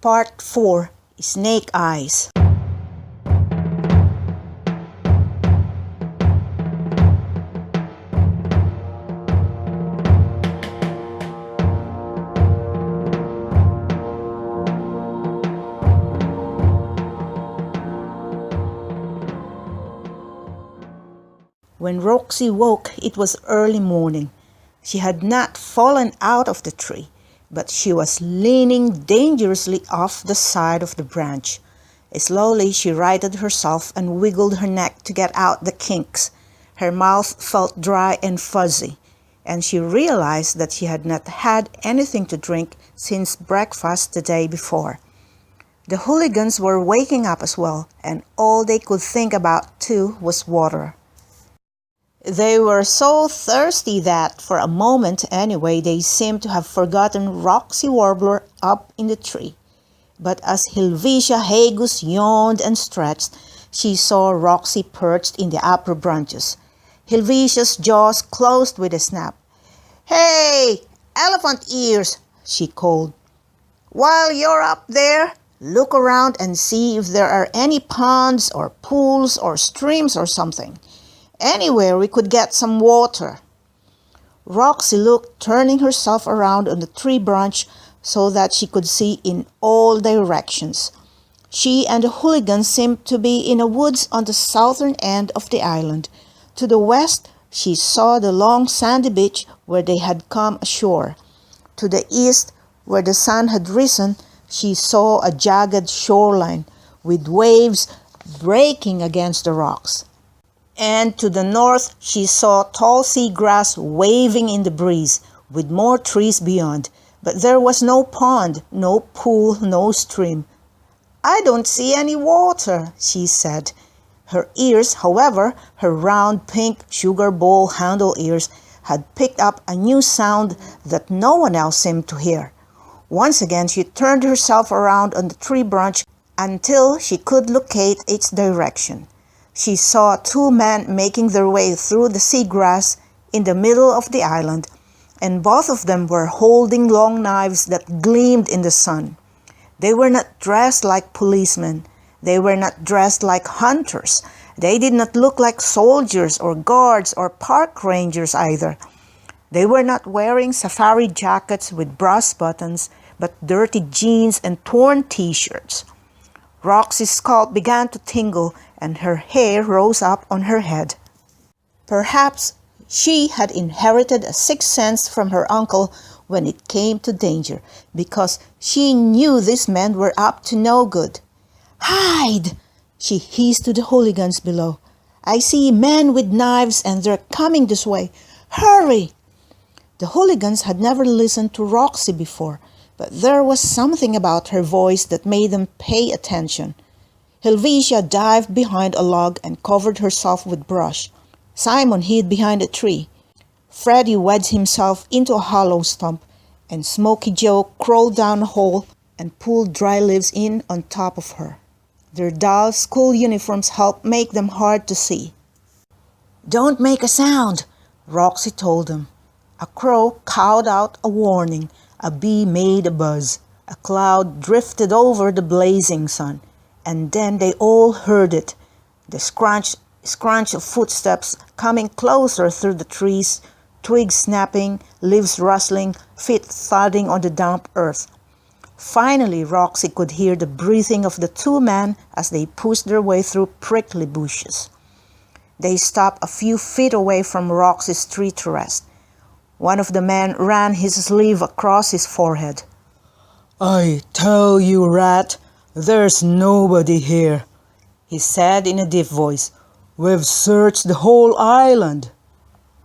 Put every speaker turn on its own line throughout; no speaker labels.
Part 4. Snake Eyes. When Roxie woke, it was early morning. She had not fallen out of the tree, but she was leaning dangerously off the side of the branch. Slowly she righted herself and wiggled her neck to get out the kinks. Her mouth felt dry and fuzzy, and she realized that she had not had anything to drink since breakfast the day before. The Hooligans were waking up as well, and all they could think about too was water. They were so thirsty that, for a moment anyway, they seemed to have forgotten Roxie Warbler up in the tree. But as Helvetia Hagus yawned and stretched, she saw Roxie perched in the upper branches. Helvetia's jaws closed with a snap. "Hey, elephant ears!" she called. "While you're up there, look around and see if there are any ponds or pools or streams or something. Anywhere we could get some water." Roxie looked, turning herself around on the tree branch so that she could see in all directions. She and the Hooligans seemed to be in a woods on the southern end of the island. To the west, she saw the long sandy beach where they had come ashore. To the east, where the sun had risen, she saw a jagged shoreline with waves breaking against the rocks. And to the north, she saw tall sea grass waving in the breeze, with more trees beyond. But there was no pond, no pool, no stream. "I don't see any water," she said. Her ears, however, her round pink sugar bowl handle ears, had picked up a new sound that no one else seemed to hear. Once again she turned herself around on the tree branch until she could locate its direction. She saw two men making their way through the seagrass in the middle of the island, and both of them were holding long knives that gleamed in the sun. They were not dressed like policemen. They were not dressed like hunters. They did not look like soldiers or guards or park rangers either. They were not wearing safari jackets with brass buttons, but dirty jeans and torn t-shirts. Roxie's scalp began to tingle, and her hair rose up on her head. Perhaps she had inherited a sixth sense from her uncle when it came to danger, because she knew these men were up to no good. "Hide!" she hissed to the Hooligans below. "I see men with knives and they're coming this way. Hurry!" The Hooligans had never listened to Roxie before, but there was something about her voice that made them pay attention. Helvetia dived behind a log and covered herself with brush. Simon hid behind a tree. Freddie wedged himself into a hollow stump, and Smoky Joe crawled down a hole and pulled dry leaves in on top of her. Their dull school uniforms helped make them hard to see. "Don't make a sound," Roxie told them. A crow cawed out a warning. A bee made a buzz. A cloud drifted over the blazing sun. And then they all heard it. The scrunch of footsteps coming closer through the trees, twigs snapping, leaves rustling, feet thudding on the damp earth. Finally, Roxie could hear the breathing of the two men as they pushed their way through prickly bushes. They stopped a few feet away from Roxie's tree to rest. One of the men ran his sleeve across his forehead. "I tell you, Rat, there's nobody here," he said in a deep voice. "We've searched the whole island."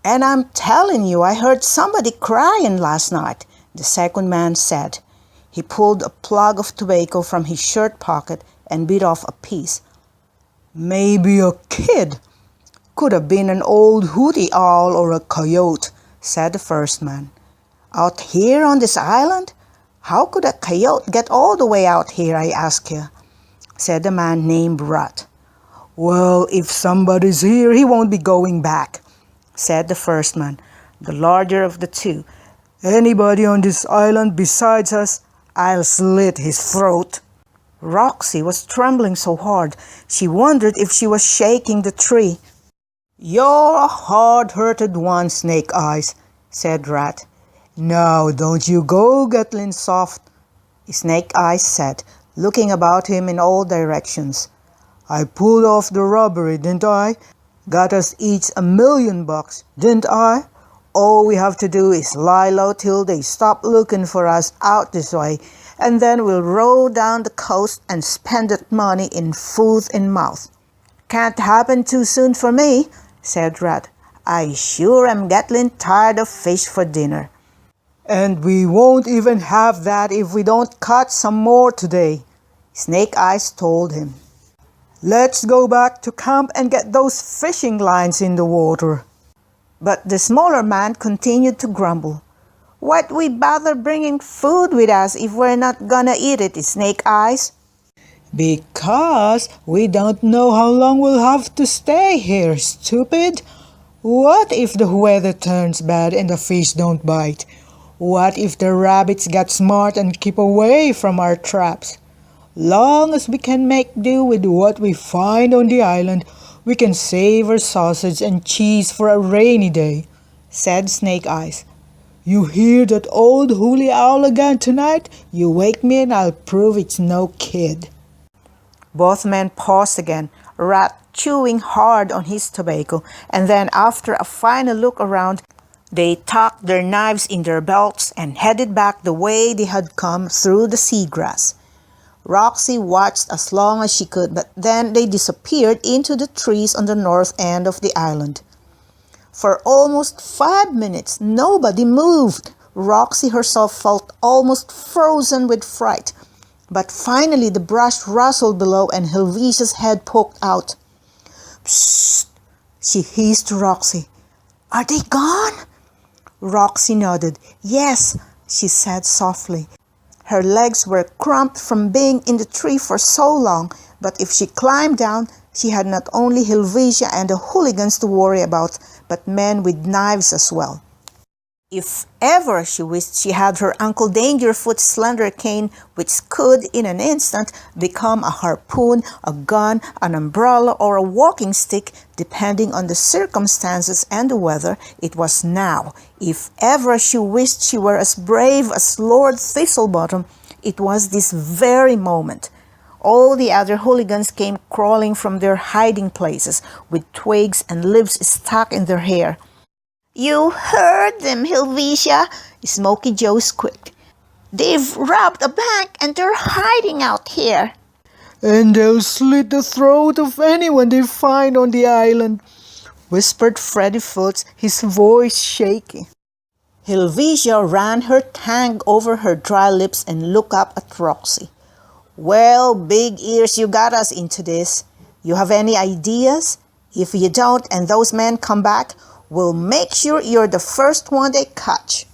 "And I'm telling you, I heard somebody crying last night," the second man said. He pulled a plug of tobacco from his shirt pocket and bit off a piece. "Maybe a kid. Could have been an old hooty owl or a coyote," said the first man. "Out here on this island? How could a coyote get all the way out here, I ask you?" said the man named Rat. "Well, if somebody's here, he won't be going back," said the first man, the larger of the two. "Anybody on this island besides us, I'll slit his throat." Roxie was trembling so hard, she wondered if she was shaking the tree. "You're a hard-hearted one, Snake Eyes," said Rat. "Now don't you go Gatlin soft," Snake Eyes said, looking about him in all directions. "I pulled off the robbery, didn't I? Got us each $1,000,000, didn't I? All we have to do is lie low till they stop looking for us out this way, and then we'll row down the coast and spend that money in food and mouth." "Can't happen too soon for me," said Rat. "I sure am getting tired of fish for dinner." "And we won't even have that if we don't catch some more today," Snake Eyes told him. "Let's go back to camp and get those fishing lines in the water." But the smaller man continued to grumble. "Why'd we bother bringing food with us if we're not gonna eat it, Snake Eyes?" "Because we don't know how long we'll have to stay here, stupid. What if the weather turns bad and the fish don't bite? What if the rabbits get smart and keep away from our traps? Long as we can make do with what we find on the island, we can save our sausage and cheese for a rainy day," said Snake Eyes. "You hear that old Hooligan tonight? You wake me and I'll prove it's no kid." Both men paused again, Rat chewing hard on his tobacco, and then after a final look around, they tucked their knives in their belts and headed back the way they had come through the seagrass. Roxie watched as long as she could, but then they disappeared into the trees on the north end of the island. For almost 5 minutes, nobody moved. Roxie herself felt almost frozen with fright. But finally the brush rustled below and Helvetia's head poked out. "Psst," she hissed to Roxie. "Are they gone?" Roxie nodded. "Yes," she said softly. Her legs were cramped from being in the tree for so long, but if she climbed down, she had not only Helvetia and the Hooligans to worry about, but men with knives as well. If ever she wished she had her Uncle Dangerfoot's slender cane, which could, in an instant, become a harpoon, a gun, an umbrella, or a walking stick, depending on the circumstances and the weather, it was now. If ever she wished she were as brave as Lord Thistlebottom, it was this very moment. All the other Hooligans came crawling from their hiding places, with twigs and leaves stuck in their hair. "You heard them, Helvetia," Smoky Joe squeaked. "They've robbed a bank and they're hiding out here." "And they'll slit the throat of anyone they find on the island," whispered Freddy Foots, his voice shaky. Helvetia ran her tongue over her dry lips and looked up at Roxie. "Well, Big Ears, you got us into this. You have any ideas? If you don't and those men come back, we'll make sure you're the first one they catch."